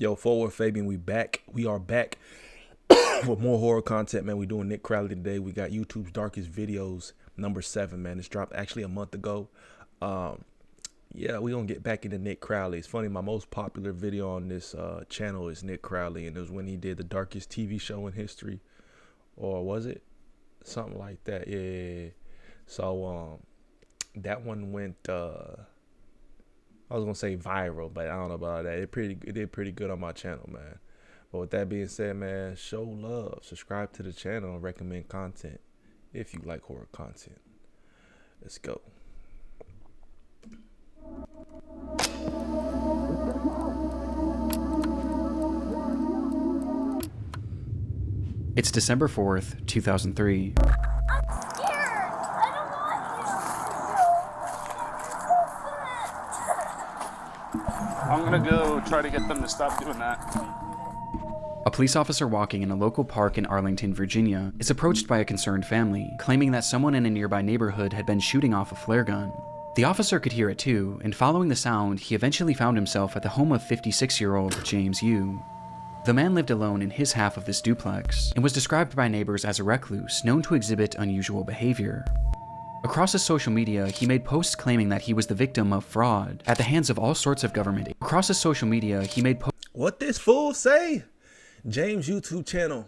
Yo, Forward Fabian, we back. We are back with more horror content, man. We doing Nick Crowley today. We got YouTube's Darkest Videos, number 7, man. It's dropped actually a month ago. Yeah, we gonna get back into Nick Crowley. It's funny, my most popular video on this channel is Nick Crowley, and it was when he did the darkest TV show in history, or was it something like that? Yeah. So that one went. I was gonna say viral, but I don't know about that. It did pretty good on my channel, man. But with that being said, man, show love, subscribe to the channel, and recommend content if you like horror content. Let's go. It's December 4th, 2003. I'm gonna go try to get them to stop doing that. A police officer walking in a local park in Arlington, Virginia, is approached by a concerned family, claiming that someone in a nearby neighborhood had been shooting off a flare gun. The officer could hear it too, and following the sound, he eventually found himself at the home of 56-year-old James Yu. The man lived alone in his half of this duplex, and was described by neighbors as a recluse known to exhibit unusual behavior. Across his social media, he made posts claiming that he was the victim of fraud at the hands of all sorts of government. What this fool say? James YouTube channel.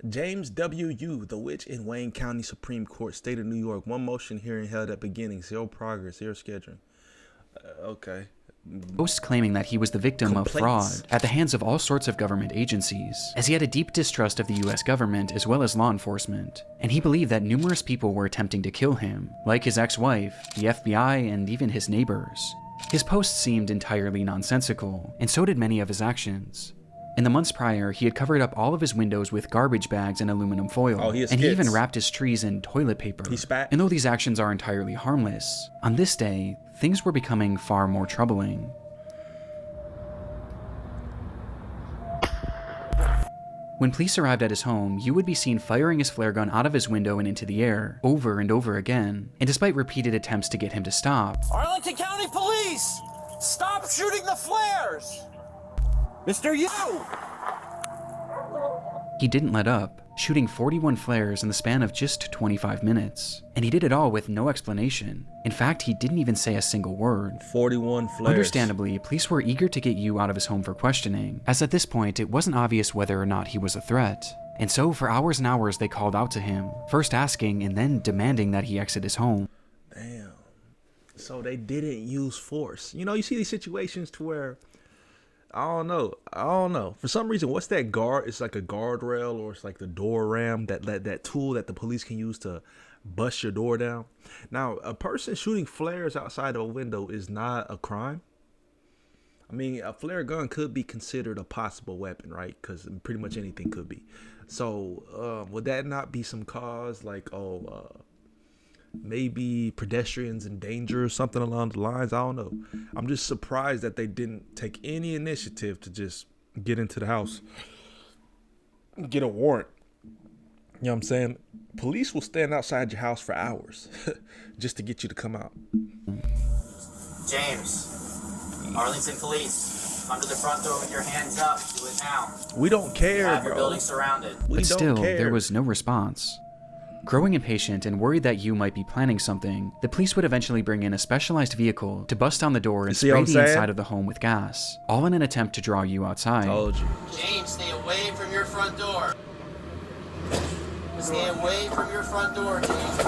James W.U., the witch in Wayne County Supreme Court, State of New York. One motion hearing held at beginning. Zero progress. Zero scheduling. Okay. Posts claiming that he was the victim of fraud at the hands of all sorts of government agencies, as he had a deep distrust of the US government as well as law enforcement, and he believed that numerous people were attempting to kill him, like his ex-wife, the FBI, and even his neighbors. His posts seemed entirely nonsensical, and so did many of his actions. In the months prior, he had covered up all of his windows with garbage bags and aluminum foil, and he even wrapped his trees in toilet paper. He spat. And though these actions are entirely harmless, on this day, things were becoming far more troubling. When police arrived at his home, Yu would be seen firing his flare gun out of his window and into the air, over and over again, and despite repeated attempts to get him to stop, Arlington County Police! Stop shooting the flares! Mr. Yu! he didn't let up, shooting 41 flares in the span of just 25 minutes. And he did it all with no explanation. In fact, he didn't even say a single word. 41 flares. Understandably, police were eager to get Yu out of his home for questioning, as at this point it wasn't obvious whether or not he was a threat. And so for hours and hours they called out to him, first asking and then demanding that he exit his home. Damn. So they didn't use force. You know, you see these situations to where I don't know. For some reason, what's that guard? It's like a guardrail, or it's like the door ram, that tool that the police can use to bust your door down. Now, a person shooting flares outside of a window is not a crime. I mean, a flare gun could be considered a possible weapon, right? Because pretty much anything could be. So, would that not be some cause like, maybe pedestrians in danger or something along the lines? I don't know. I'm just surprised that they didn't take any initiative to just get into the house, get a warrant. You know what I'm saying? Police will stand outside your house for hours just to get you to come out. James, Arlington Police, come to the front door with your hands up. Do it now. We don't care, Have your bro. building surrounded. But still, there was no response. Growing impatient and worried that Yu might be planning something, the police would eventually bring in a specialized vehicle to bust down the door and spray the inside of the home with gas, all in an attempt to draw Yu outside. Told you. James, stay away from your front door. Stay away from your front door, James.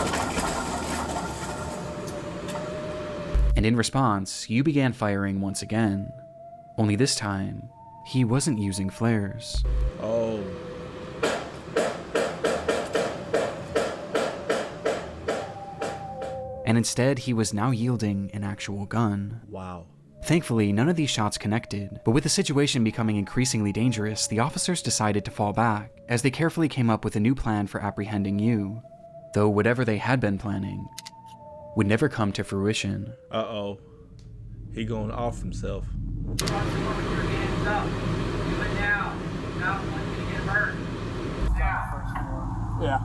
And in response, Yu began firing once again. Only this time, he wasn't using flares. Oh. And instead, he was now yielding an actual gun. Wow. Thankfully, none of these shots connected, but with the situation becoming increasingly dangerous, the officers decided to fall back, as they carefully came up with a new plan for apprehending Yu. Though whatever they had been planning would never come to fruition. Uh-oh. He going off himself. Yeah.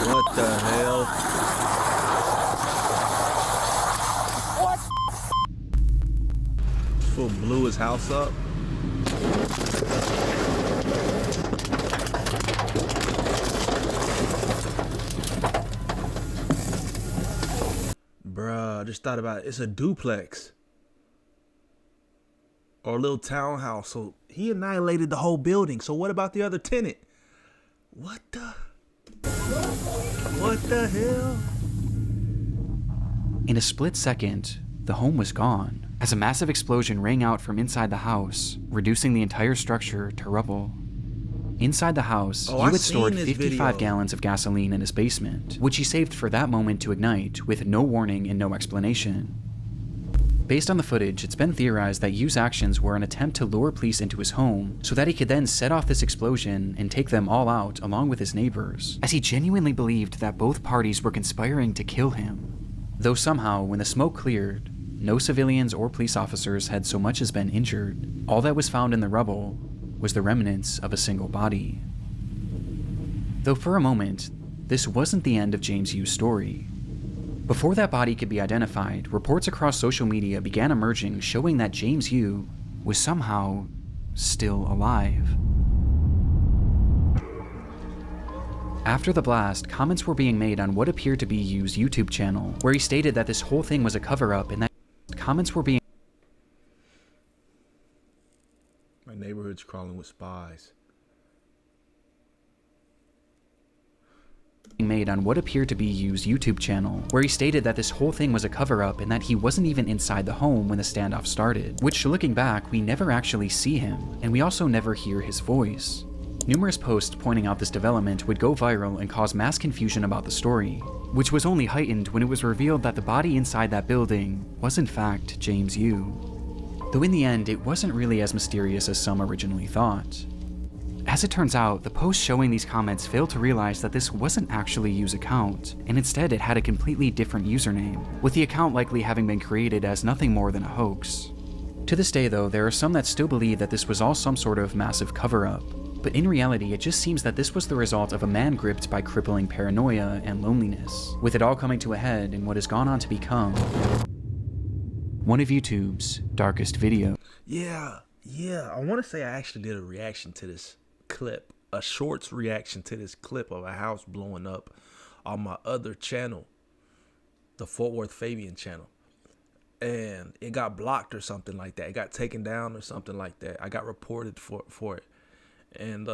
What the hell? What? This fool blew his house up. Bruh, I just thought about it. It's a duplex. Or a little townhouse. So he annihilated the whole building. So what about the other tenant? What the hell? In a split second, the home was gone, as a massive explosion rang out from inside the house, reducing the entire structure to rubble. Inside the house, Yu had stored 55 gallons of gasoline in his basement, which he saved for that moment to ignite with no warning and no explanation. Based on the footage, it's been theorized that Yu's actions were an attempt to lure police into his home so that he could then set off this explosion and take them all out along with his neighbors, as he genuinely believed that both parties were conspiring to kill him. Though somehow, when the smoke cleared, no civilians or police officers had so much as been injured. All that was found in the rubble was the remnants of a single body. Though for a moment, this wasn't the end of James Yu's story. Before that body could be identified, reports across social media began emerging showing that James Yu was somehow still alive. After the blast, comments were being made on what appeared to be Yu's YouTube channel, where he stated that this whole thing was a cover-up and that comments were being My neighborhood's crawling with spies. made on what appeared to be Yu's YouTube channel, where he stated that this whole thing was a cover-up and that he wasn't even inside the home when the standoff started, which looking back, we never actually see him, and we also never hear his voice. Numerous posts pointing out this development would go viral and cause mass confusion about the story, which was only heightened when it was revealed that the body inside that building was in fact James Yu. Though in the end, it wasn't really as mysterious as some originally thought. As it turns out, the post showing these comments failed to realize that this wasn't actually Yu's account, and instead it had a completely different username, with the account likely having been created as nothing more than a hoax. To this day though, there are some that still believe that this was all some sort of massive cover-up, but in reality it just seems that this was the result of a man gripped by crippling paranoia and loneliness, with it all coming to a head in what has gone on to become one of YouTube's darkest videos. Yeah, I want to say I actually did a reaction to this clip, a shorts reaction to this clip of a house blowing up on my other channel, the Fort Worth Fabian channel, and it got blocked or something like that. It got taken down or something like that. I got reported for it, and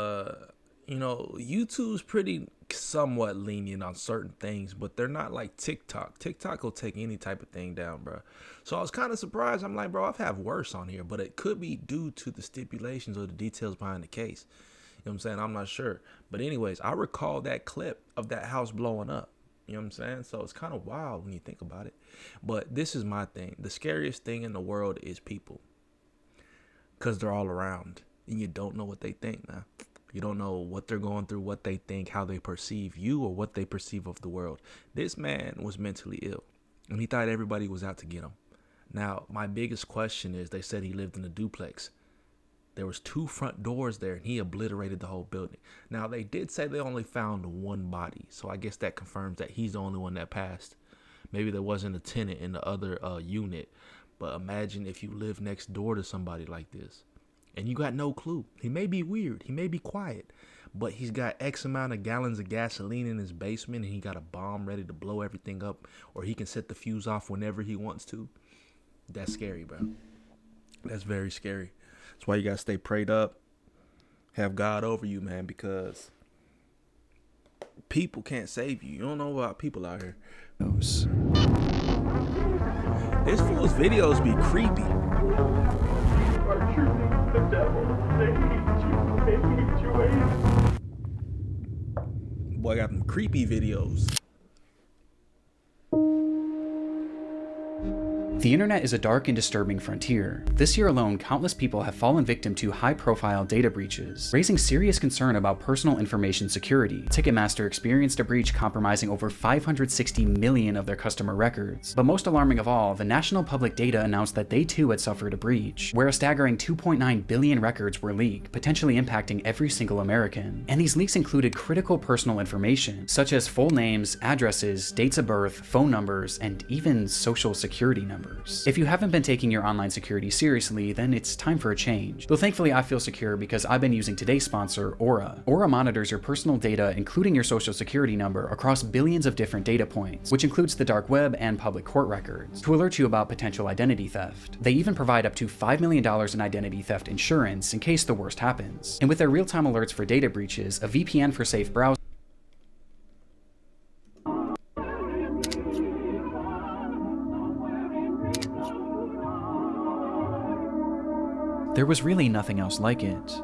you know, YouTube's pretty somewhat lenient on certain things, but they're not like TikTok. TikTok will take any type of thing down, bro. So I was kind of surprised. I'm like, bro, I've had worse on here, but it could be due to the stipulations or the details behind the case. You know what I'm saying? I'm not sure. But anyways, I recall that clip of that house blowing up. You know what I'm saying? So it's kind of wild when you think about it. But this is my thing. The scariest thing in the world is people, because they're all around and you don't know what they think, man. You don't know what they're going through, what they think, how they perceive you, or what they perceive of the world. This man was mentally ill, and he thought everybody was out to get him. Now, my biggest question is, they said he lived in a duplex. There was 2 front doors there, and he obliterated the whole building. Now, they did say they only found 1 body, so I guess that confirms that he's the only one that passed. Maybe there wasn't a tenant in the other unit, but imagine if you live next door to somebody like this. And you got no clue. He may be weird. He may be quiet. But he's got X amount of gallons of gasoline in his basement. And he got a bomb ready to blow everything up. Or he can set the fuse off whenever he wants to. That's scary, bro. That's very scary. That's why you got to stay prayed up. Have God over you, man. Because people can't save you. You don't know about people out here. This fool's videos be creepy. The devil. They hate you. Boy, I got them creepy videos. The internet is a dark and disturbing frontier. This year alone, countless people have fallen victim to high-profile data breaches, raising serious concern about personal information security. Ticketmaster experienced a breach compromising over 560 million of their customer records. But most alarming of all, the National Public Data announced that they too had suffered a breach, where a staggering 2.9 billion records were leaked, potentially impacting every single American. And these leaks included critical personal information, such as full names, addresses, dates of birth, phone numbers, and even social security numbers. If you haven't been taking your online security seriously, then it's time for a change. Though thankfully I feel secure because I've been using today's sponsor, Aura. Aura monitors your personal data, including your social security number, across billions of different data points, which includes the dark web and public court records, to alert you about potential identity theft. They even provide up to $5 million in identity theft insurance in case the worst happens. And with their real-time alerts for data breaches, a VPN for safe browsing, there was really nothing else like it.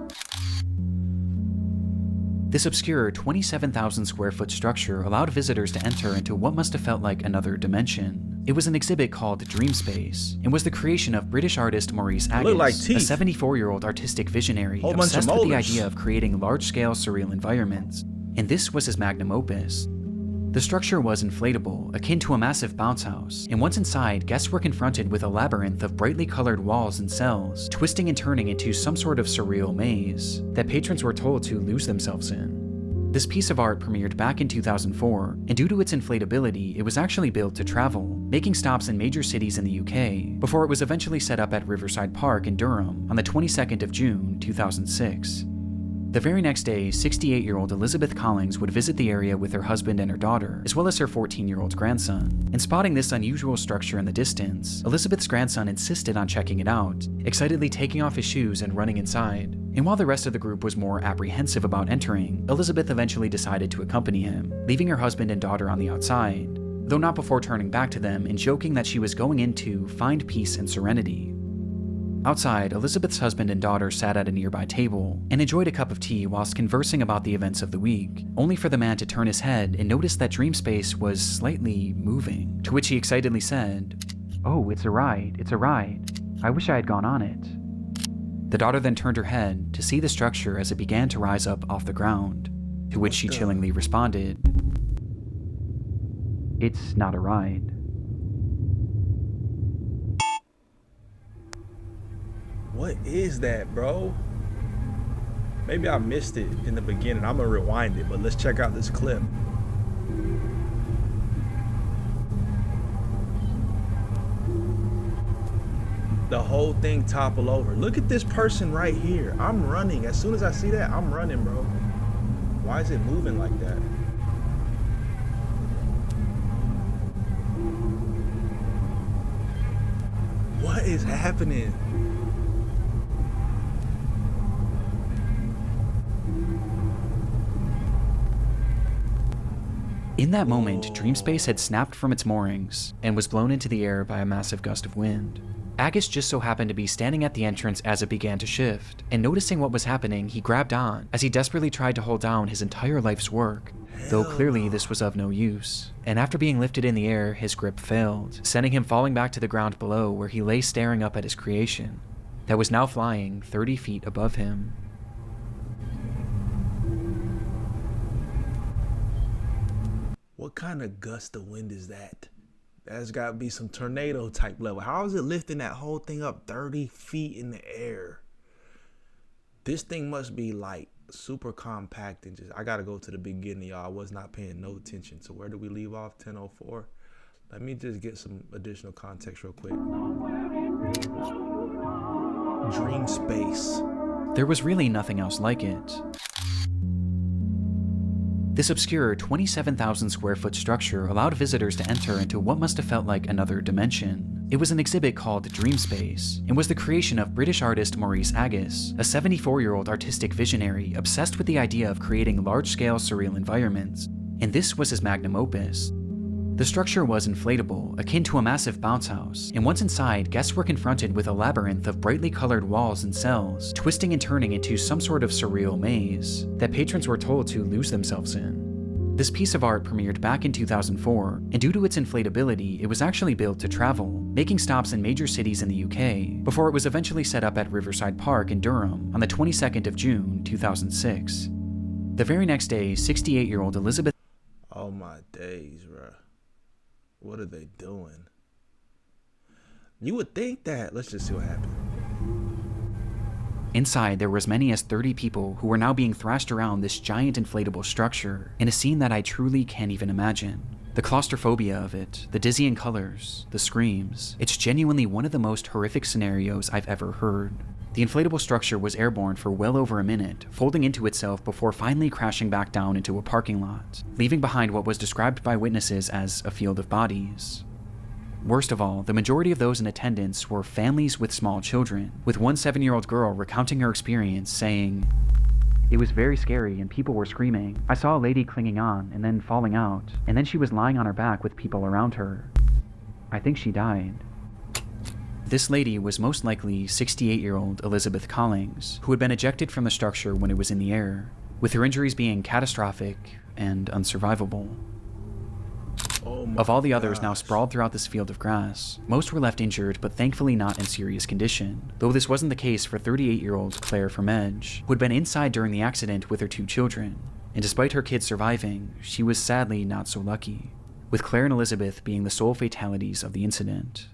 This obscure 27,000 square foot structure allowed visitors to enter into what must have felt like another dimension. It was an exhibit called Dream Space, and was the creation of British artist Maurice Agus, like a teeth. 74-year-old artistic visionary obsessed with the idea of creating large-scale surreal environments. And this was his magnum opus. The structure was inflatable, akin to a massive bounce house, and once inside, guests were confronted with a labyrinth of brightly colored walls and cells, twisting and turning into some sort of surreal maze that patrons were told to lose themselves in. This piece of art premiered back in 2004, and due to its inflatability, it was actually built to travel, making stops in major cities in the UK, before it was eventually set up at Riverside Park in Durham on the 22nd of June, 2006. The very next day, 68-year-old Elizabeth Collins would visit the area with her husband and her daughter, as well as her 14-year-old grandson. And spotting this unusual structure in the distance, Elizabeth's grandson insisted on checking it out, excitedly taking off his shoes and running inside. And while the rest of the group was more apprehensive about entering, Elizabeth eventually decided to accompany him, leaving her husband and daughter on the outside, though not before turning back to them and joking that she was going in to find peace and serenity. Outside, Elizabeth's husband and daughter sat at a nearby table and enjoyed a cup of tea whilst conversing about the events of the week, only for the man to turn his head and notice that Dream Space was slightly moving, to which he excitedly said, "Oh, it's a ride, I wish I had gone on it." The daughter then turned her head to see the structure as it began to rise up off the ground, to which she chillingly responded, "It's not a ride." What is that, bro? Maybe I missed it in the beginning. I'm gonna rewind it, but let's check out this clip. The whole thing topple over. Look at this person right here. I'm running. As soon as I see that, I'm running, bro. Why is it moving like that? What is happening? In that moment, Dream Space had snapped from its moorings and was blown into the air by a massive gust of wind. Agus just so happened to be standing at the entrance as it began to shift, and noticing what was happening, he grabbed on as he desperately tried to hold down his entire life's work, though clearly this was of no use. And after being lifted in the air, his grip failed, sending him falling back to the ground below, where he lay staring up at his creation that was now flying 30 feet above him. What kind of gust of wind is that? That's got to be some tornado type level. How is it lifting that whole thing up 30 feet in the air? This thing must be like super compact and just, I got to go to the beginning, y'all. I was not paying no attention. So where did we leave off? 10:04. Let me just get some additional context real quick. Dream Space. There was really nothing else like it. This obscure 27,000 square foot structure allowed visitors to enter into what must have felt like another dimension. It was an exhibit called Dream Space, and was the creation of British artist Maurice Agus, a 74-year-old artistic visionary obsessed with the idea of creating large-scale surreal environments, and this was his magnum opus. The structure was inflatable, akin to a massive bounce house, and once inside, guests were confronted with a labyrinth of brightly colored walls and cells, twisting and turning into some sort of surreal maze that patrons were told to lose themselves in. This piece of art premiered back in 2004, and due to its inflatability, it was actually built to travel, making stops in major cities in the UK, before it was eventually set up at Riverside Park in Durham on the 22nd of June, 2006. The very next day, 68-year-old Elizabeth... Oh my days, bro. What are they doing? You would think that. Let's just see what happens. Inside, there were as many as 30 people who were now being thrashed around this giant inflatable structure in a scene that I truly can't even imagine. The claustrophobia of it, the dizzying colors, the screams, it's genuinely one of the most horrific scenarios I've ever heard. The inflatable structure was airborne for well over a minute, folding into itself before finally crashing back down into a parking lot, leaving behind what was described by witnesses as a field of bodies. Worst of all, the majority of those in attendance were families with small children, with one 7-year-old girl recounting her experience, saying, "It was very scary and people were screaming. I saw a lady clinging on and then falling out, and then she was lying on her back with people around her. I think she died." This lady was most likely 68-year-old Elizabeth Collings, who had been ejected from the structure when it was in the air, with her injuries being catastrophic and unsurvivable. Of all the others now sprawled throughout this field of grass, most were left injured but thankfully not in serious condition, though this wasn't the case for 38-year-old Claire Vermege, who had been inside during the accident with her 2 children, and despite her kids surviving, she was sadly not so lucky, with Claire and Elizabeth being the sole fatalities of the incident.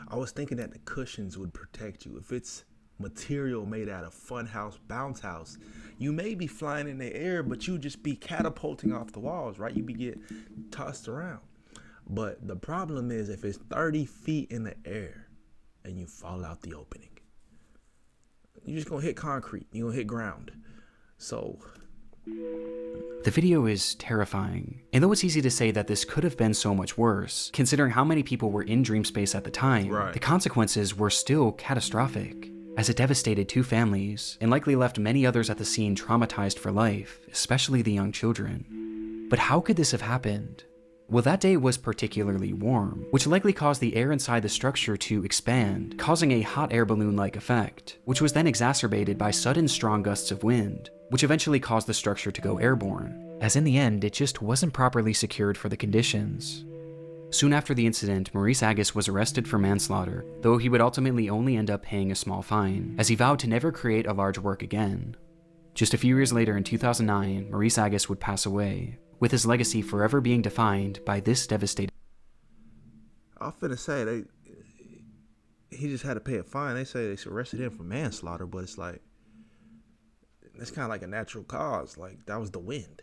I was thinking that the cushions would protect you. If it's material made out of funhouse, bounce house, you may be flying in the air, but you just be catapulting off the walls, right? You be get tossed around. But the problem is if it's 30 feet in the air and you fall out the opening, you're just gonna hit concrete, you're gonna hit ground. So the video is terrifying, and though it's easy to say that this could have been so much worse, considering how many people were in Dreamspace at the time, right, the consequences were still catastrophic, as it devastated 2 families, and likely left many others at the scene traumatized for life, especially the young children. But how could this have happened? Well, that day was particularly warm, which likely caused the air inside the structure to expand, causing a hot air balloon-like effect, which was then exacerbated by sudden strong gusts of wind, which eventually caused the structure to go airborne, as in the end, it just wasn't properly secured for the conditions. Soon after the incident, Maurice Agus was arrested for manslaughter, though he would ultimately only end up paying a small fine, as he vowed to never create a large work again. Just a few years later in 2009, Maurice Agus would pass away, with his legacy forever being defined by this devastating... I'm finna say, he just had to pay a fine. They say they arrested him for manslaughter, but it's like, it's kind of like a natural cause. Like, that was the wind.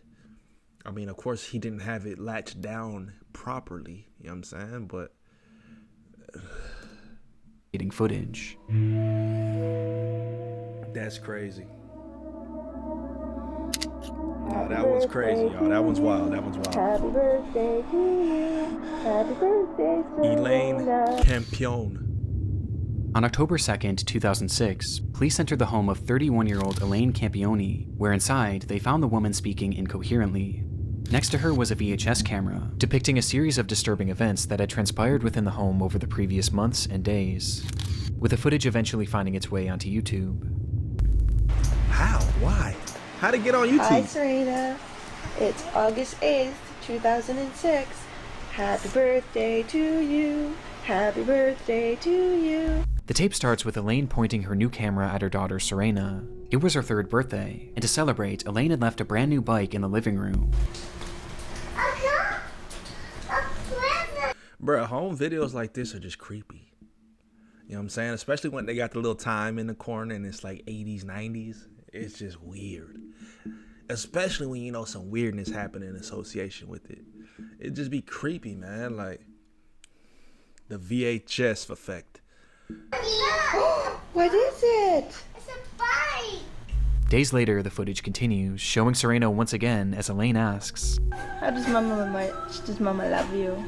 I mean, of course, he didn't have it latched down properly, you know what I'm saying? But footage. That's crazy. Oh, that one's crazy, y'all. That one's wild. That one's wild. Happy birthday to you. Happy birthday, Elaine Serena. Campione. On October 2nd, 2006, police entered the home of 31-year-old Elaine Campione, where inside they found the woman speaking incoherently. Next to her was a VHS camera, depicting a series of disturbing events that had transpired within the home over the previous months and days, with the footage eventually finding its way onto YouTube. How? Why? How'd it get on YouTube? Hi, Serena. It's August 8th, 2006. Happy birthday to you. Happy birthday to you. The tape starts with Elaine pointing her new camera at her daughter Serena. It was her 3rd birthday, and to celebrate, Elaine had left a brand new bike in the living room. Bruh, home videos like this are just creepy. You know what I'm saying? Especially when they got the little time in the corner and it's like 80s, 90s. It's just weird. Especially when you know some weirdness happening in association with it. It just be creepy, man. Like the VHS effect. What is it? It's a bike. Days later, the footage continues, showing Serena once again as Elaine asks, How does Mama love you?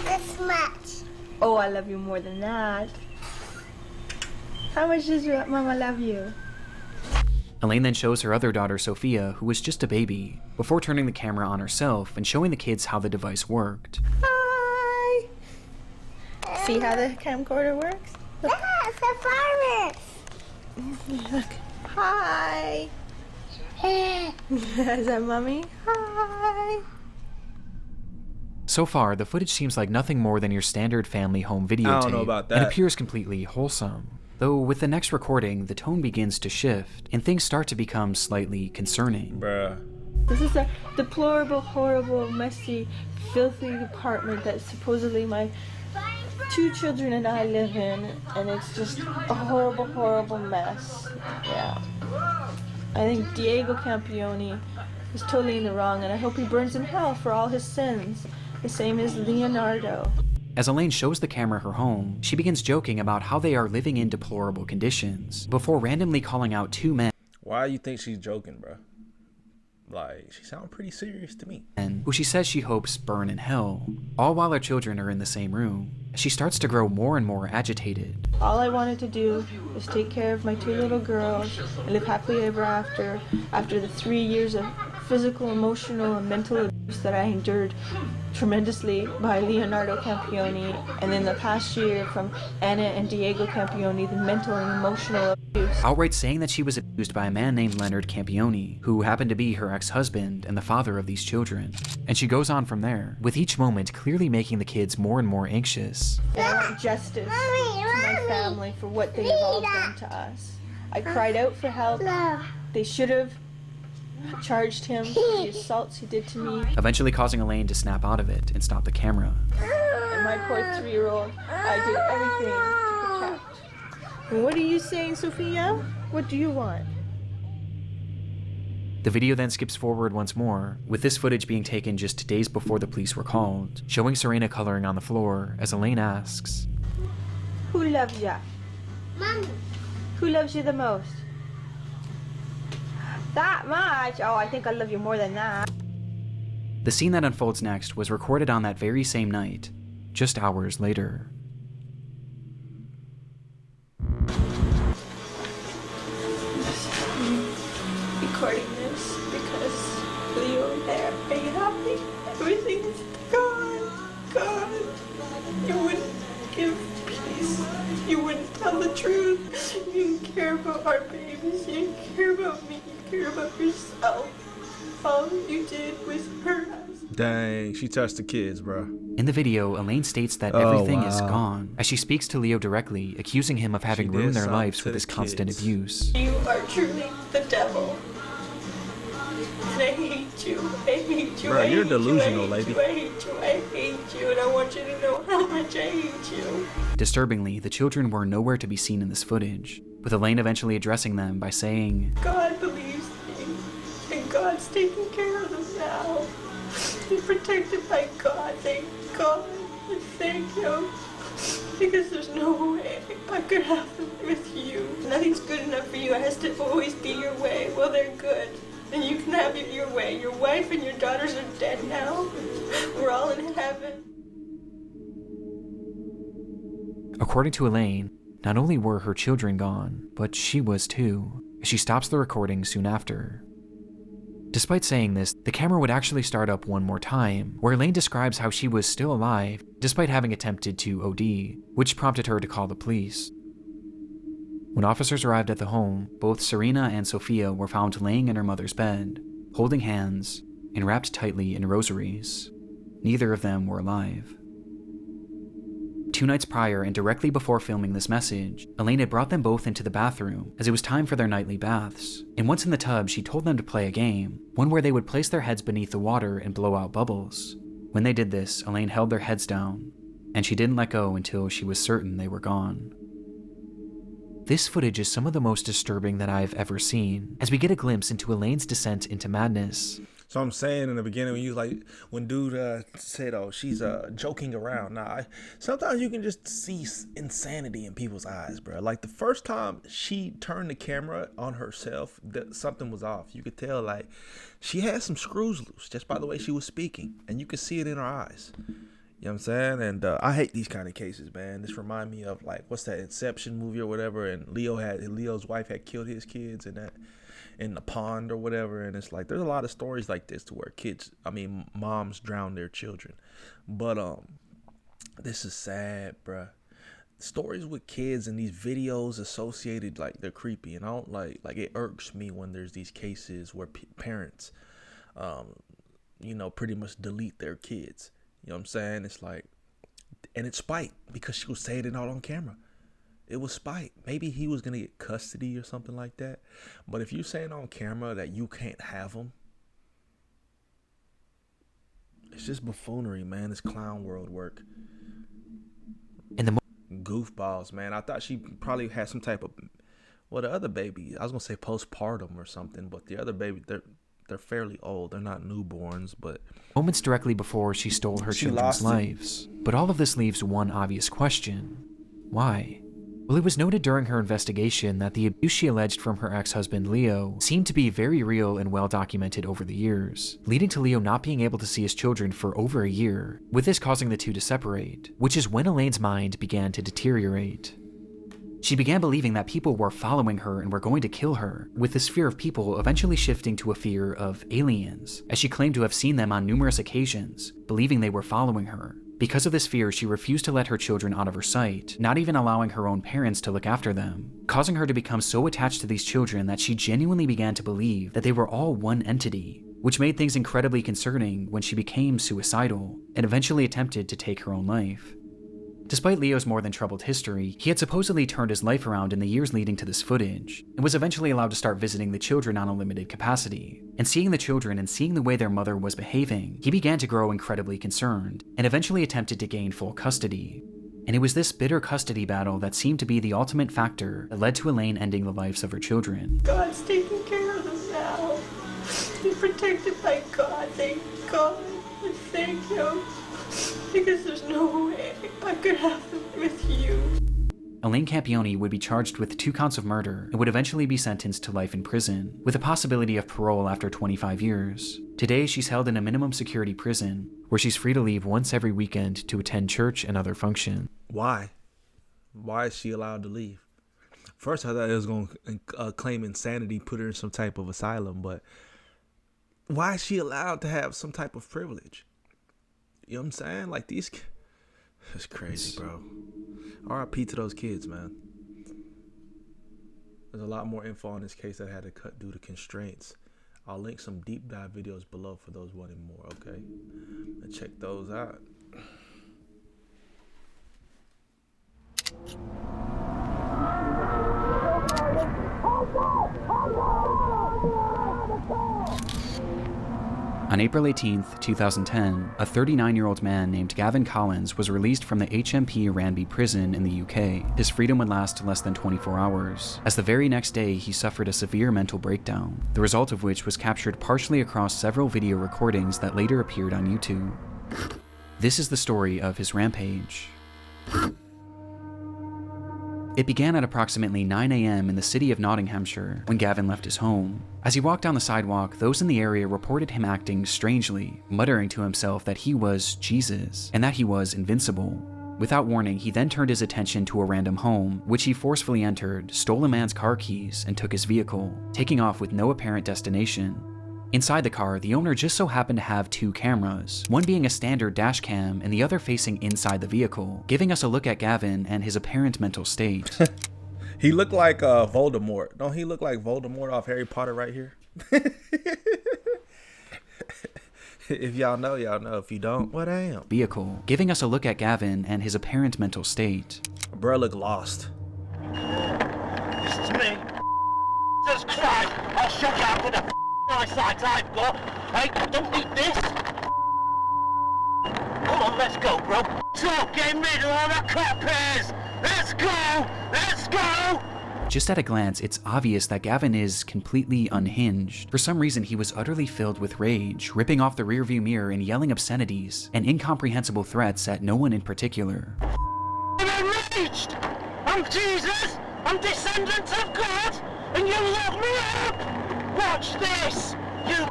This much. Oh, I love you more than that. How much does Mama love you? Elaine then shows her other daughter Sophia, who was just a baby, before turning the camera on herself and showing the kids how the device worked. Hi! See how the camcorder works? Look. Yeah, it's a virus. Look. Hi! Is that mommy? Hi. So far, the footage seems like nothing more than your standard family home videotape. I don't know about and that. appears completely wholesome. Though with the next recording, the tone begins to shift, and things start to become slightly concerning. Bruh. This is a deplorable, horrible, messy, filthy apartment that supposedly my 2 children and I live in, and it's just a horrible, horrible mess. Yeah. I think Diego Campione is totally in the wrong, and I hope he burns in hell for all his sins, the same as Leonardo. As Elaine shows the camera her home, she begins joking about how they are living in deplorable conditions, before randomly calling out 2 men Why you think she's joking, bruh? Like, she sounds pretty serious to me. who she says she hopes burn in hell, all while her children are in the same room. She starts to grow more and more agitated. All I wanted to do was take care of my 2 little girls and live happily ever after the 3 years of physical, emotional, and mental abuse that I endured tremendously by Leonardo Campione, and then the past year from Anna and Diego Campione, the mental and emotional abuse. Outright saying that she was abused by a man named Leonard Campione, who happened to be her ex-husband and the father of these children. And she goes on from there, with each moment clearly making the kids more and more anxious. And I want justice to my family for what they have all done to us. I cried out for help. They should have charged him for the assaults he did to me. Eventually causing Elaine to snap out of it and stop the camera. And my poor 3-year-old, I did everything to protect. And what are you saying, Sophia? What do you want? The video then skips forward once more, with this footage being taken just days before the police were called, showing Serena coloring on the floor as Elaine asks, Who loves ya? Mommy. Who loves you the most? That much? Oh, I think I love you more than that. The scene that unfolds next was recorded on that very same night, just hours later. Recording this because Leo there. Are you happy? Everything's gone. You wouldn't give peace. You wouldn't tell the truth. You didn't care about our babies. You didn't care about me. You cared about yourself. All you did was hurt us. Dang, she touched the kids, bruh. In the video, Elaine states that everything is gone, as she speaks to Leo directly, accusing him of having ruined their lives with his constant abuse. You are truly the devil. And I hate you. I hate you. Bruh, you're delusional, lady. I hate you, and I want you to know how much I hate you. Disturbingly, the children were nowhere to be seen in this footage, with Elaine eventually addressing them by saying, God believes me, and God's taking care of them now. They're protected by God, thank God, and thank Him. Because there's no way I could have them with you. Nothing's good enough for you. It has to always be your way. Well, they're good. And you can have it your way. Your wife and your daughters are dead now. We're all in heaven. According to Elaine, not only were her children gone, but she was too, as she stops the recording soon after. Despite saying this, the camera would actually start up one more time, where Elaine describes how she was still alive, despite having attempted to OD, which prompted her to call the police. When officers arrived at the home, both Serena and Sophia were found laying in her mother's bed, holding hands, and wrapped tightly in rosaries. Neither of them were alive. 2 nights prior, and directly before filming this message, Elaine had brought them both into the bathroom, as it was time for their nightly baths. And once in the tub, she told them to play a game, one where they would place their heads beneath the water and blow out bubbles. When they did this, Elaine held their heads down, and she didn't let go until she was certain they were gone. This footage is some of the most disturbing that I've ever seen, as we get a glimpse into Elaine's descent into madness. So I'm saying in the beginning when dude said, "Oh, she's joking around." Nah, sometimes you can just see insanity in people's eyes, bro. Like the first time she turned the camera on herself, something was off. You could tell like she had some screws loose just by the way she was speaking, and you could see it in her eyes. You know what I'm saying? And I hate these kind of cases, man. This remind me of like what's that Inception movie or whatever, and Leo's wife had killed his kids in the pond or whatever, and it's like there's a lot of stories like this to where moms drown their children. But this is sad, bruh. stories with kids and these videos associated, like, they're creepy, and I don't like it irks me when there's these cases where parents pretty much delete their kids. You know what I'm saying? It's like, and it's spite, because she was saying it all on camera. It was spite. Maybe he was gonna get custody or something like that, but if you're saying on camera that you can't have them, it's just buffoonery, man. It's clown world work. In the Goofballs, man. I thought she probably had some type of, well, the other baby, I was gonna say postpartum or something, but the other baby, they're fairly old. They're not newborns, but moments directly before she stole her children's lives. But all of this leaves one obvious question. Why? Well, it was noted during her investigation that the abuse she alleged from her ex-husband Leo seemed to be very real and well documented over the years, leading to Leo not being able to see his children for over a year, with this causing the two to separate, which is when Elaine's mind began to deteriorate. She began believing that people were following her and were going to kill her, with this fear of people eventually shifting to a fear of aliens, as she claimed to have seen them on numerous occasions, believing they were following her. Because of this fear, she refused to let her children out of her sight, not even allowing her own parents to look after them, causing her to become so attached to these children that she genuinely began to believe that they were all one entity, which made things incredibly concerning when she became suicidal and eventually attempted to take her own life. Despite Leo's more than troubled history, he had supposedly turned his life around in the years leading to this footage, and was eventually allowed to start visiting the children on a limited capacity. And seeing the children and seeing the way their mother was behaving, he began to grow incredibly concerned, and eventually attempted to gain full custody. And it was this bitter custody battle that seemed to be the ultimate factor that led to Elaine ending the lives of her children. God's taking care of them now. You're protected by God, thank God. And thank Him. Because there's no way I could have them with you. Elaine Campione would be charged with 2 counts of murder and would eventually be sentenced to life in prison, with a possibility of parole after 25 years. Today, she's held in a minimum security prison, where she's free to leave once every weekend to attend church and other functions. why? Why is she allowed to leave? First, I thought it was going to claim insanity, put her in some type of asylum, but why is she allowed to have some type of privilege? You know what I'm saying? Like, these, it's crazy, bro. RIP to those kids, man. There's a lot more info on this case that I had to cut due to constraints. I'll link some deep dive videos below for those wanting more, okay? And check those out. On April 18th, 2010, a 39-year-old man named Gavin Collins was released from the HMP Ranby prison in the UK. His freedom would last less than 24 hours, as the very next day he suffered a severe mental breakdown, the result of which was captured partially across several video recordings that later appeared on YouTube. This is the story of his rampage. It began at approximately 9 a.m. in the city of Nottinghamshire when Gavin left his home. As he walked down the sidewalk, those in the area reported him acting strangely, muttering to himself that he was Jesus and that he was invincible. Without warning, he then turned his attention to a random home, which he forcefully entered, stole a man's car keys, and took his vehicle, taking off with no apparent destination. Inside the car, the owner just so happened to have 2 cameras, one being a standard dash cam and the other facing inside the vehicle, giving us a look at Gavin and his apparent mental state. He looked like Voldemort. Don't he look like Voldemort off Harry Potter right here? If y'all know, y'all know. If you don't, what I am. Vehicle, giving us a look at Gavin and his apparent mental state. Bro look lost. This is me. Jesus Christ, I'll show you how good a eyesight I've got. Hey, don't need this. Come on, let's go, bro. Talk, get rid of all the crap hairs. Let's go! Let's go! Just at a glance, it's obvious that Gavin is completely unhinged. For some reason, he was utterly filled with rage, ripping off the rearview mirror and yelling obscenities and incomprehensible threats at no one in particular. I'm enraged! I'm Jesus! I'm descendant of God! And you lock me up! Watch this! You.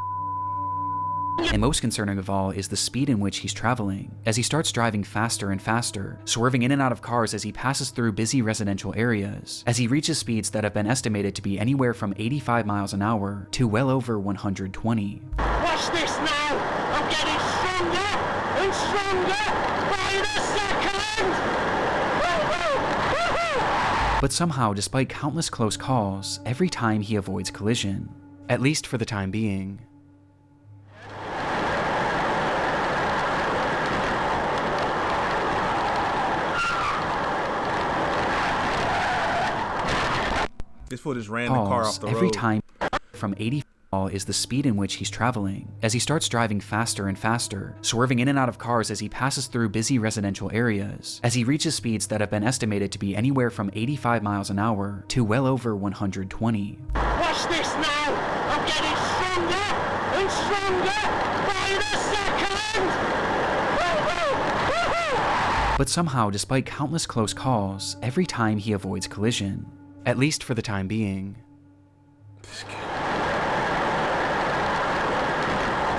And most concerning of all is the speed in which he's traveling, as he starts driving faster and faster, swerving in and out of cars as he passes through busy residential areas, as he reaches speeds that have been estimated to be anywhere from 85 miles an hour to well over 120. Watch this now! I'm getting stronger and stronger by the second! Woo-hoo! But somehow, despite countless close calls, every time he avoids collision. At least for the time being. This fool just ran the car off the road. Every time from 80 is the speed in which he's traveling, as he starts driving faster and faster, swerving in and out of cars as he passes through busy residential areas, as he reaches speeds that have been estimated to be anywhere from 85 miles an hour to well over 120. Watch this now! I'm getting stronger and stronger by the second! Woo-hoo! But somehow, despite countless close calls, every time he avoids collision. At least for the time being. This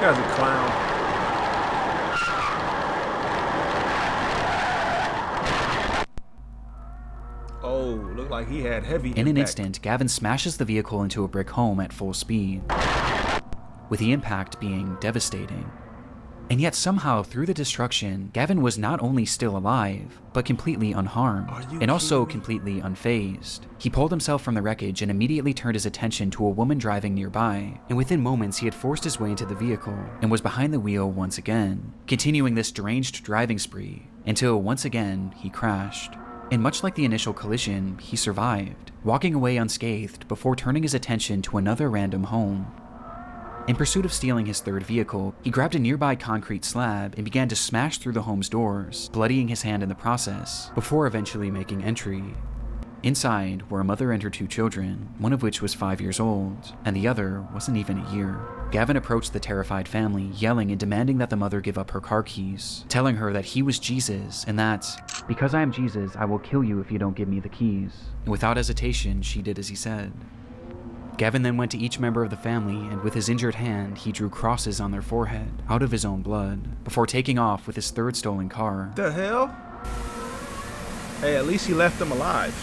guy's a clown. Oh, looked like he had heavy In an impact. instant, Gavin smashes the vehicle into a brick home at full speed, with the impact being devastating. And yet somehow, through the destruction, Gavin was not only still alive, but completely unharmed, and also completely unfazed. He pulled himself from the wreckage and immediately turned his attention to a woman driving nearby, and within moments he had forced his way into the vehicle, and was behind the wheel once again, continuing this deranged driving spree, until once again he crashed. And much like the initial collision, he survived, walking away unscathed before turning his attention to another random home. In pursuit of stealing his third vehicle, he grabbed a nearby concrete slab and began to smash through the home's doors, bloodying his hand in the process, before eventually making entry. Inside were a mother and her 2 children, one of which was 5 years old, and the other wasn't even a year. Gavin approached the terrified family, yelling and demanding that the mother give up her car keys, telling her that he was Jesus and that, "Because I am Jesus, I will kill you if you don't give me the keys." And without hesitation, she did as he said. Gavin then went to each member of the family, and with his injured hand, he drew crosses on their forehead, out of his own blood, before taking off with his third stolen car. The hell? Hey, at least he left them alive.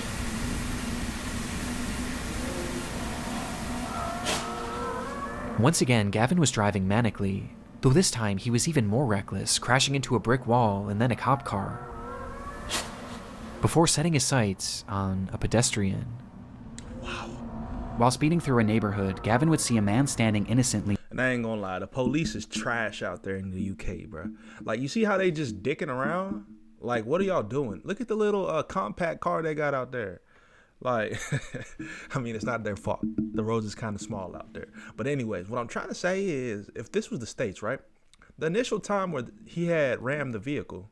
Once again, Gavin was driving manically, though this time he was even more reckless, crashing into a brick wall and then a cop car, before setting his sights on a pedestrian. Wow. While speeding through a neighborhood, Gavin would see a man standing innocently. And I ain't gonna lie, the police is trash out there in the UK, bro. Like, you see how they just dicking around? Like, what are y'all doing? Look at the little compact car they got out there. Like, I mean, it's not their fault. The roads is kind of small out there. But anyways, what I'm trying to say is, if this was the States, right? The initial time where he had rammed the vehicle,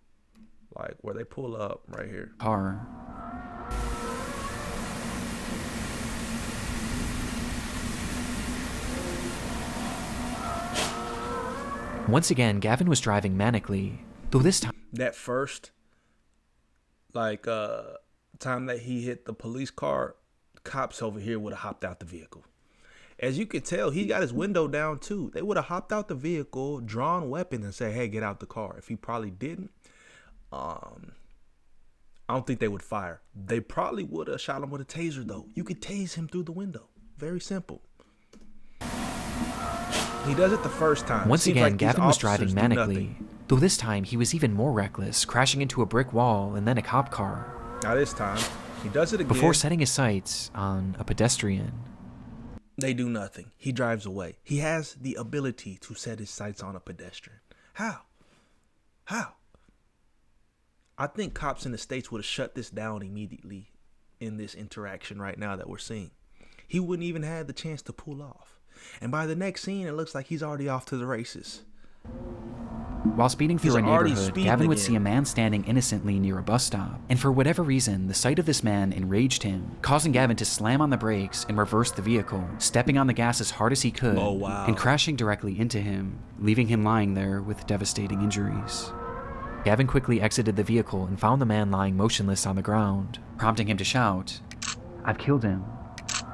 like where they pull up right here. Car. Once again, Gavin was driving manically, though this time That first, like, time that he hit the police car, cops over here would have hopped out the vehicle. As you could tell, he got his window down too. They would have hopped out the vehicle, drawn weapons, and said, "Hey, get out the car." If he probably didn't, I don't think they would fire. They probably would have shot him with a taser, though. You could tase him through the window. Very simple. He does it the first time. Once again, like Gavin was driving officers do manically, nothing. though this time he was even more reckless, crashing into a brick wall and then a cop car, Now this time, he does it again. before setting his sights on a pedestrian. They do nothing. He drives away. He has the ability to set his sights on a pedestrian. How? I think cops in the States would have shut this down immediately in this interaction right now that we're seeing. He wouldn't even have the chance to pull off. And by the next scene, it looks like he's already off to the races. While speeding through He's a already neighborhood, speeding Gavin would again. see a man standing innocently near a bus stop, and for whatever reason, the sight of this man enraged him, causing Gavin to slam on the brakes and reverse the vehicle, stepping on the gas as hard as he could, Oh, wow. and crashing directly into him, leaving him lying there with devastating injuries. Gavin quickly exited the vehicle and found the man lying motionless on the ground, prompting him to shout, "I've killed him.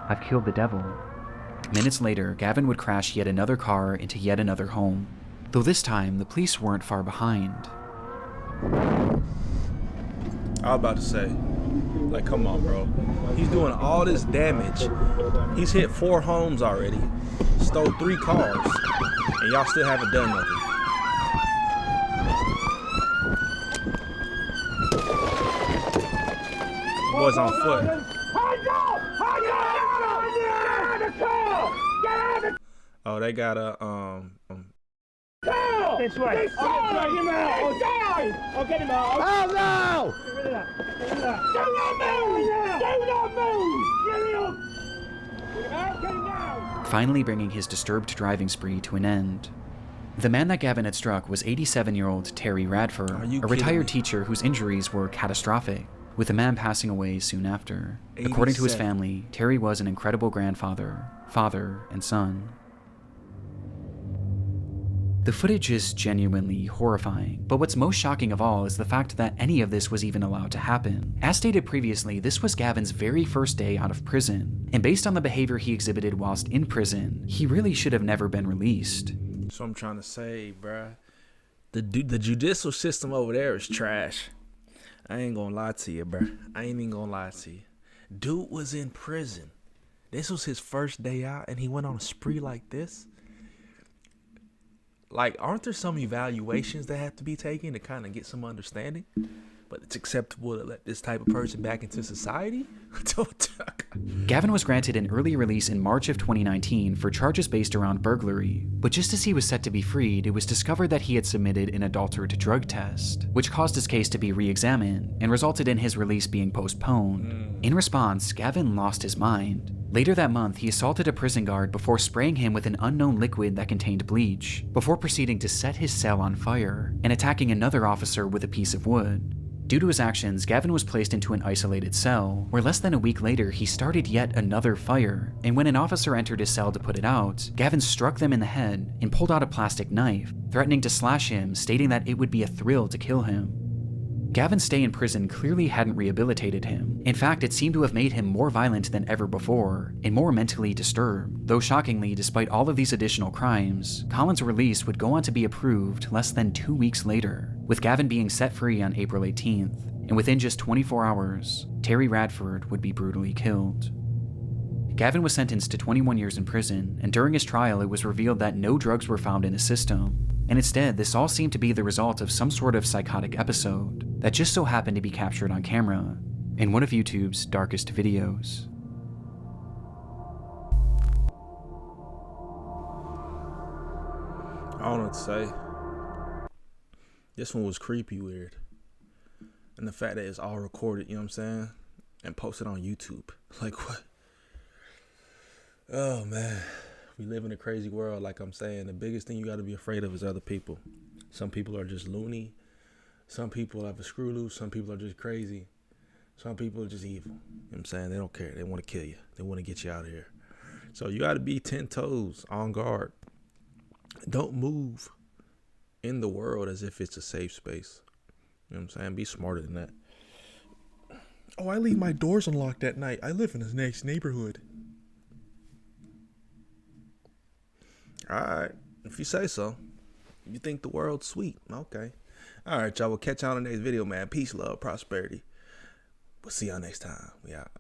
I've killed the devil." Minutes later, Gavin would crash yet another car into yet another home, though this time the police weren't far behind. I was about to say, like, come on, bro. He's doing all this damage. He's hit 4 homes already, stole 3 cars, and y'all still haven't done nothing. Boys on foot. Oh, they got a This way. I'll get him out. I'll get him out. Oh no! Get rid of that. Get rid of that. Do not move! Do not move! Get him up! Get him out. Get him down. finally bringing his disturbed driving spree to an end. The man that Gavin had struck was 87-year-old Terry Radford, a retired teacher whose injuries were catastrophic, with the man passing away soon after. According to his family, Terry was an incredible grandfather, father, and son. The footage is genuinely horrifying, but what's most shocking of all is the fact that any of this was even allowed to happen. As stated previously, this was Gavin's very first day out of prison, and based on the behavior he exhibited whilst in prison, he really should have never been released. So I'm trying to say, bruh, the judicial system over there is trash. I ain't gonna lie to you, bruh. I ain't even gonna lie to you. Dude was in prison. This was his first day out, and he went on a spree like this. Like, aren't there some evaluations that have to be taken to kind of get some understanding? But it's acceptable to let this type of person back into society? Gavin was granted an early release in March of 2019 for charges based around burglary, but just as he was set to be freed, it was discovered that he had submitted an adulterated drug test, which caused his case to be re-examined and resulted in his release being postponed. In response, Gavin lost his mind. Later that month, he assaulted a prison guard before spraying him with an unknown liquid that contained bleach, before proceeding to set his cell on fire and attacking another officer with a piece of wood. Due to his actions, Gavin was placed into an isolated cell, where less than a week later he started yet another fire, and when an officer entered his cell to put it out, Gavin struck them in the head and pulled out a plastic knife, threatening to slash him, stating that it would be a thrill to kill him. Gavin's stay in prison clearly hadn't rehabilitated him. In fact, it seemed to have made him more violent than ever before, and more mentally disturbed. Though shockingly, despite all of these additional crimes, Colin's release would go on to be approved less than 2 weeks later, with Gavin being set free on April 18th, and within just 24 hours, Terry Radford would be brutally killed. Gavin was sentenced to 21 years in prison, and during his trial it was revealed that no drugs were found in his system, and instead this all seemed to be the result of some sort of psychotic episode that just so happened to be captured on camera in one of YouTube's darkest videos. I don't know what to say. This one was creepy weird. And the fact that it's all recorded, you know what I'm saying? And posted on YouTube. Like, what? Oh, man. We live in a crazy world, like I'm saying. The biggest thing you got to be afraid of is other people. Some people are just loony. Some people have a screw loose. Some people are just crazy. Some people are just evil. You know what I'm saying? They don't care. They want to kill you. They want to get you out of here. So you got to be 10 toes on guard. Don't move in the world as if it's a safe space. You know what I'm saying? Be smarter than that. Oh, I leave my doors unlocked at night. I live in this next neighborhood. All right. If you say so. You think the world's sweet. Okay. All right, y'all. We'll catch y'all in the next video, man. Peace, love, prosperity. We'll see y'all next time. We out.